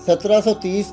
1730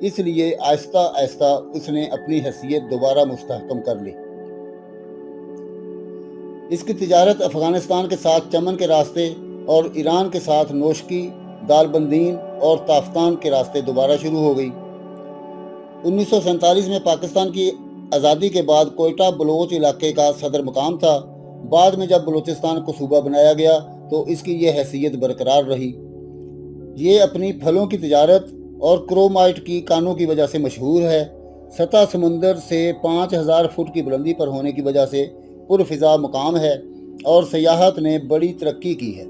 اس لیے آہستہ آہستہ اس نے اپنی حیثیت دوبارہ مستحکم کر لی۔ اس کی تجارت افغانستان کے ساتھ چمن کے راستے اور ایران کے ساتھ نوشکی، دالبندین اور تافتان کے راستے دوبارہ شروع ہو گئی۔ 1947 میں پاکستان کی آزادی کے بعد کوئٹہ بلوچ علاقے کا صدر مقام تھا۔ بعد میں جب بلوچستان کو صوبہ بنایا گیا تو اس کی یہ حیثیت برقرار رہی۔ یہ اپنی پھلوں کی تجارت اور کرومائٹ کی کانوں کی وجہ سے مشہور ہے۔ سطح سمندر سے 5000 فٹ کی بلندی پر ہونے کی وجہ سے پرفضا مقام ہے اور سیاحت نے بڑی ترقی کی ہے،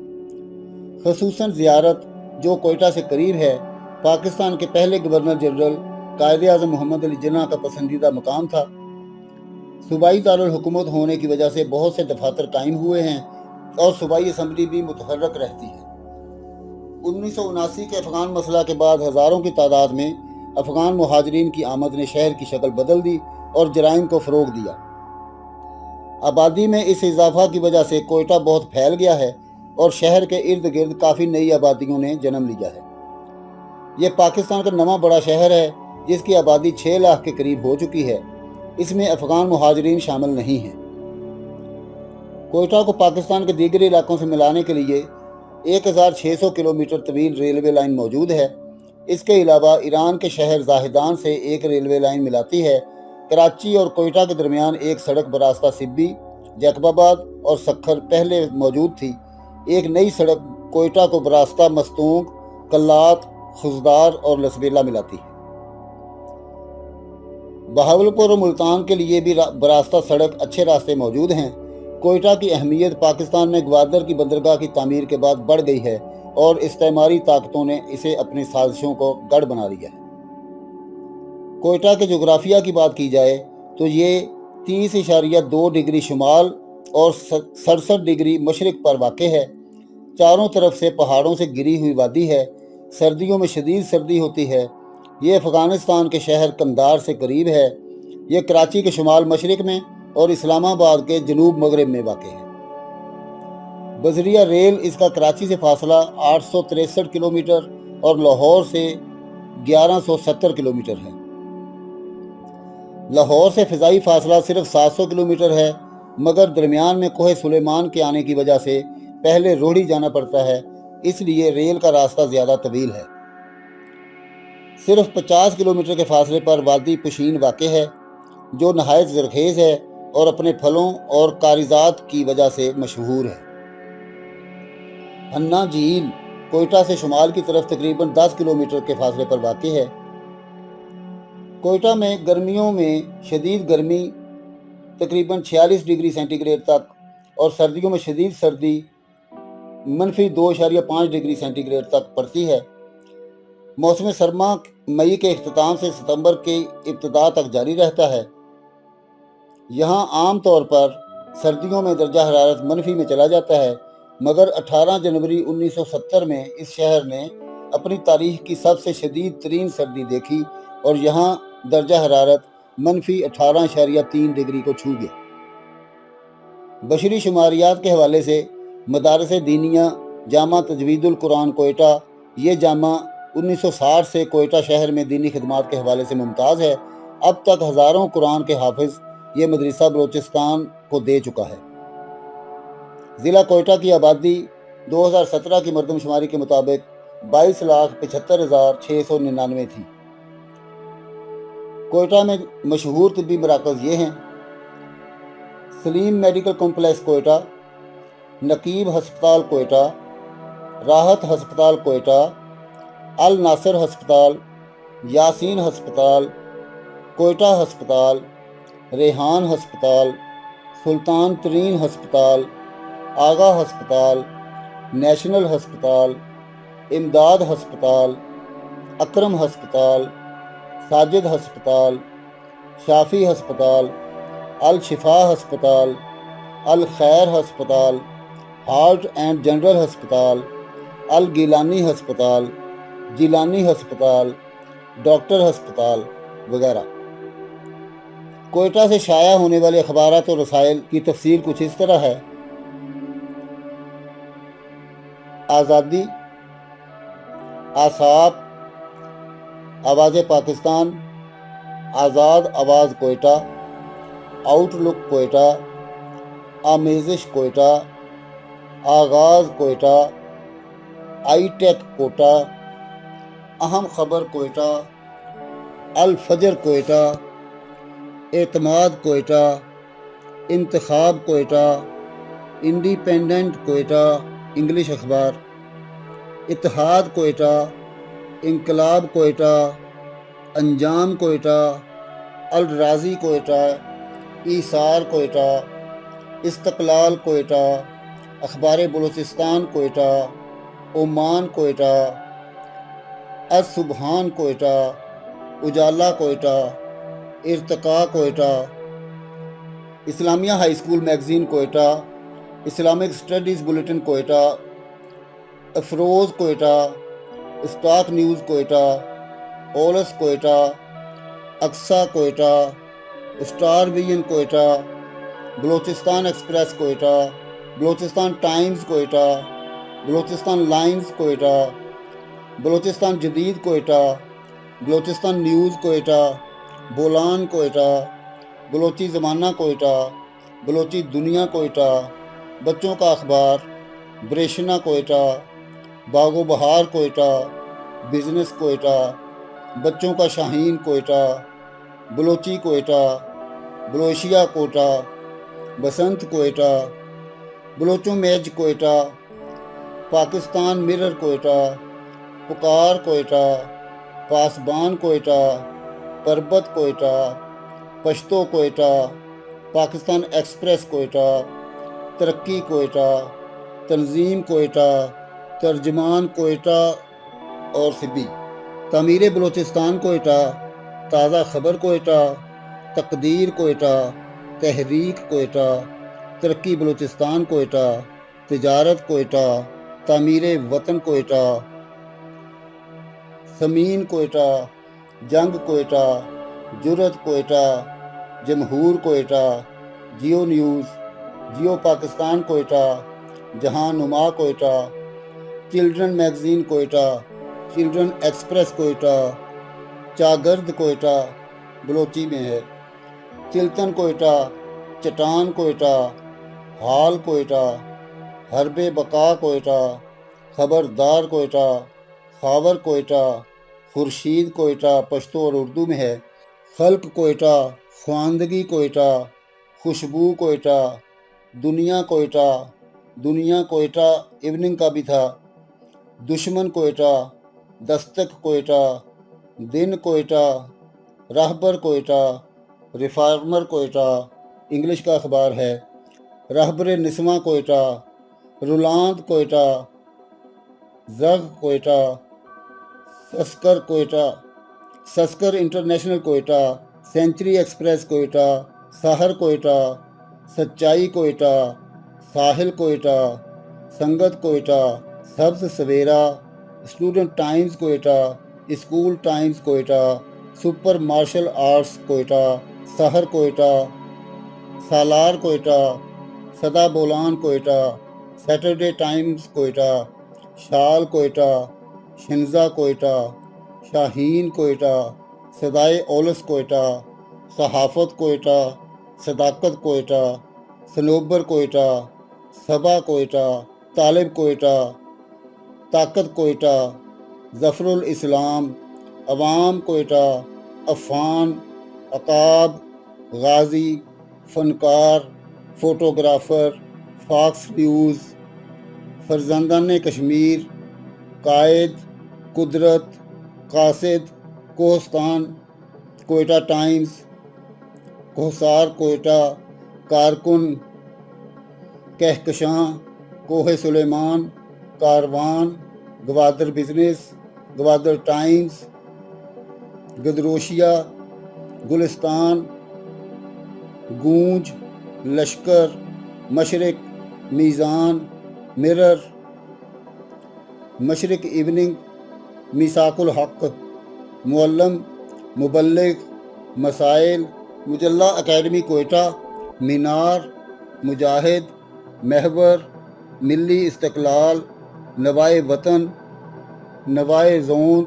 خصوصاً زیارت جو کوئٹہ سے قریب ہے۔ پاکستان کے پہلے گورنر جنرل قائد اعظم محمد علی جناح کا پسندیدہ مقام تھا۔ صوبائی دارالحکومت ہونے کی وجہ سے بہت سے دفاتر قائم ہوئے ہیں اور صوبائی اسمبلی بھی متحرک رہتی ہے۔ 1979 کے افغان مسئلہ کے بعد ہزاروں کی تعداد میں افغان مہاجرین کی آمد نے شہر کی شکل بدل دی اور جرائم کو فروغ دیا۔ آبادی میں اس اضافہ کی وجہ سے کوئٹہ بہت پھیل گیا ہے اور شہر کے ارد گرد کافی نئی آبادیوں نے جنم لیا ہے۔ یہ پاکستان کا نواں بڑا شہر ہے جس کی آبادی 6 لاکھ کے قریب ہو چکی ہے۔ اس میں افغان مہاجرین شامل نہیں ہیں۔ کوئٹہ کو پاکستان کے دیگر علاقوں سے ملانے کے لیے 1600 کلومیٹر طویل ریلوے لائن موجود ہے۔ اس کے علاوہ ایران کے شہر زاہدان سے ایک ریلوے لائن ملاتی ہے۔ کراچی اور کوئٹہ کے درمیان ایک سڑک براستہ سبی، جیکب آباد اور سکھر پہلے موجود تھی۔ ایک نئی سڑک کوئٹہ کو براستہ مستونگ، کلات، خزدار اور لسبیلا ملاتی ہے۔ بہاولپور اور ملتان کے لیے بھی براستہ سڑک اچھے راستے موجود ہیں۔ کوئٹہ کی اہمیت پاکستان میں گوادر کی بندرگاہ کی تعمیر کے بعد بڑھ گئی ہے اور استعماری طاقتوں نے اسے اپنی سازشوں کو گڑھ بنا لیا ہے۔ کوئٹہ کے جغرافیہ کی بات کی جائے تو یہ 30.2 ڈگری شمال اور 67 ڈگری مشرق پر واقع ہے۔ چاروں طرف سے پہاڑوں سے گری ہوئی وادی ہے۔ سردیوں میں شدید سردی ہوتی ہے۔ یہ افغانستان کے شہر قندھار سے قریب ہے۔ یہ کراچی کے شمال مشرق میں اور اسلام آباد کے جنوب مغرب میں واقع ہے۔ بذریعہ ریل اس کا کراچی سے فاصلہ 863 کلومیٹر اور لاہور سے 1170 کلومیٹر ہے۔ لاہور سے فضائی فاصلہ صرف 700 کلومیٹر ہے، مگر درمیان میں کوہ سلیمان کے آنے کی وجہ سے پہلے روہڑی جانا پڑتا ہے، اس لیے ریل کا راستہ زیادہ طویل ہے۔ صرف 50 کلومیٹر کے فاصلے پر وادی پشین واقع ہے جو نہایت زرخیز ہے اور اپنے پھلوں اور کاریزات کی وجہ سے مشہور ہے۔ ہنہ جھیل کوئٹہ سے شمال کی طرف تقریباً 10 کلومیٹر کے فاصلے پر واقع ہے۔ کوئٹہ میں گرمیوں میں شدید گرمی تقریباً 46 ڈگری سینٹی گریڈ تک اور سردیوں میں شدید سردی -2.5 ڈگری سینٹی گریڈ تک پڑتی ہے۔ موسم سرما مئی کے اختتام سے ستمبر کی ابتدا تک جاری رہتا ہے۔ یہاں عام طور پر سردیوں میں درجہ حرارت منفی میں چلا جاتا ہے، مگر 18 جنوری 1970 میں اس شہر نے اپنی تاریخ کی سب سے شدید ترین سردی دیکھی اور یہاں درجہ حرارت -18.3 ڈگری کو چھو گیا۔ بشری شماریات کے حوالے سے مدارس دینیہ جامع تجوید القرآن کوئٹہ، یہ جامع 1960 سے کوئٹہ شہر میں دینی خدمات کے حوالے سے ممتاز ہے۔ اب تک ہزاروں قرآن کے حافظ یہ مدرسہ بلوچستان کو دے چکا ہے۔ ضلع کوئٹہ کی آبادی 2017 کی مردم شماری کے مطابق 22,75,699 تھی۔ کوئٹہ میں مشہور طبی مراکز یہ ہیں: سلیم میڈیکل کمپلیکس کوئٹہ، نقیب ہسپتال کوئٹہ، راحت ہسپتال کوئٹہ، الناصر ہسپتال، یاسین ہسپتال، کوئٹہ ہسپتال، ریحان ہسپتال، سلطان ترین ہسپتال، آغا ہسپتال، نیشنل ہسپتال، امداد ہسپتال، اکرم ہسپتال، ساجد ہسپتال، شافی ہسپتال، الشفا ہسپتال، الخیر ہسپتال، ہارٹ اینڈ جنرل ہسپتال، الگیلانی ہسپتال، جیلانی ہسپتال، ڈاکٹر ہسپتال وغیرہ۔ کوئٹہ سے شائع ہونے والے اخبارات اور رسائل کی تفصیل کچھ اس طرح ہے: آزادی، آصاب، آواز پاکستان، آزاد آواز کوئٹہ، آؤٹ لک کوئٹہ، آمیزش کوئٹہ، آغاز کوئٹہ، آئی ٹیک کوئٹہ، اہم خبر کوئٹہ، الفجر کوئٹہ، اعتماد کوئٹہ، انتخاب کوئٹہ، انڈیپینڈنٹ کوئٹہ انگلش اخبار، اتحاد کوئٹہ، انقلاب کوئٹہ، انجام کوئٹہ، الراضی کوئٹہ، ایثار کوئٹہ، استقلال کوئٹہ، اخبار بلوچستان کوئٹہ، عمان Quetta, Al Subhan Quetta, Ujala Quetta, Irtiqa Quetta, Islamia High School Magazine Quetta, Islamic Studies Bulletin Quetta, Afroz Quetta, Stock News Quetta, اولس Quetta, Aqsa Quetta, Star Vision Quetta, Balochistan Express Quetta, Balochistan Times Quetta, Balochistan Lines Quetta, Balochistan Jadeed Quetta, Balochistan News Quetta, Bolan Quetta, Balochi Zamana Quetta, Balochi دنیا کوئٹہ، بچوں کا اخبار، بریشنا کوئٹہ، باغ و بہار کوئٹہ، بزنس کوئٹہ، بچوں کا شاہین کوئٹہ، بلوچی کوئٹہ، بلوشیا کوئٹہ، بسنت کوئٹہ، بلوچوں میج کوئٹہ، پاکستان مرر کوئٹہ، پکار کوئٹہ، پاسبان کوئٹہ، پربت کوئٹہ، پشتو کوئٹہ، پاکستان ایکسپریس کوئٹہ، ترقی کوئٹہ، تنظیم کوئٹہ، ترجمان کوئٹہ اور سبی، تعمیر بلوچستان کوئٹہ، تازہ خبر کوئٹہ، تقدیر کوئٹہ، تحریک کوئٹہ، ترقی بلوچستان کوئٹہ، تجارت کوئٹہ، تعمیر وطن کوئٹہ، سمین کوئٹہ، جنگ Quetta, Jurat Quetta, Jamhoor Quetta, Geo News, Geo Pakistan Quetta, Jahan Numa Quetta, Children Magazine Quetta, Children Express Quetta, Chagird Quetta Balochi میں ہے، چلتن کوئٹہ، چٹان کوئٹہ، حال کوئٹہ، حرب بقا کوئٹہ، خبردار کوئٹہ، خاور کوئٹہ، خورشید کوئٹہ پشتو اور اردو میں ہے، خلق کوئٹہ، خواندگی کوئٹہ، خوشبو کوئٹہ، دنیا کوئٹہ، دنیا کوئٹہ ایوننگ کا بھی تھا، دشمن کوئٹہ، دستک کوئٹہ، دن کوئٹہ، راہبر کوئٹہ، ریفارمر کوئٹہ انگلش کا اخبار ہے، رہبر نسواں کوئٹہ، رولاند کوئٹہ، زغ کوئٹہ، سسکر کوئٹہ، سسکر International Quetta, Century Express Quetta, Sahar Quetta, Sachai Quetta, Sahil Quetta, Sangat Quetta, Sabz Savera, Student Times Quetta, School Times Quetta, Super Martial Arts Quetta, Sahar Quetta, Salar Quetta, Sada Bolan Quetta, Saturday Times Quetta, Shal Quetta, شنزا Quetta, شاہین کوئٹہ، صدائے اولس کوئٹہ، صحافت کوئٹہ، صداقت کوئٹہ، صنوبر کوئٹہ، صبا کوئٹہ، طالب کوئٹہ، طاقت کوئٹہ، ظفر الاسلام، عوام کوئٹہ، عفان، عقاب، غازی، فنکار، فوٹوگرافر، فاکس نیوز، فرزندان کشمیر، قائد، قدرت، قاصد، کوہستان، کوئٹہ ٹائمز، کوہسار کوئٹہ، کارکن، کہکشاں، کوہ سلیمان، کاروان، گوادر بزنس، گوادر ٹائمز، گدروشیا، گلستان، گونج، لشکر، مشرق، میزان، مرر، مشرق ایوننگ، میثاق الحق، معلم، مبلغ، مسائل، مجلہ اکیڈمی کوئٹہ، مینار، مجاہد، محور، ملی استقلال، نوائے وطن، نوائے زوند،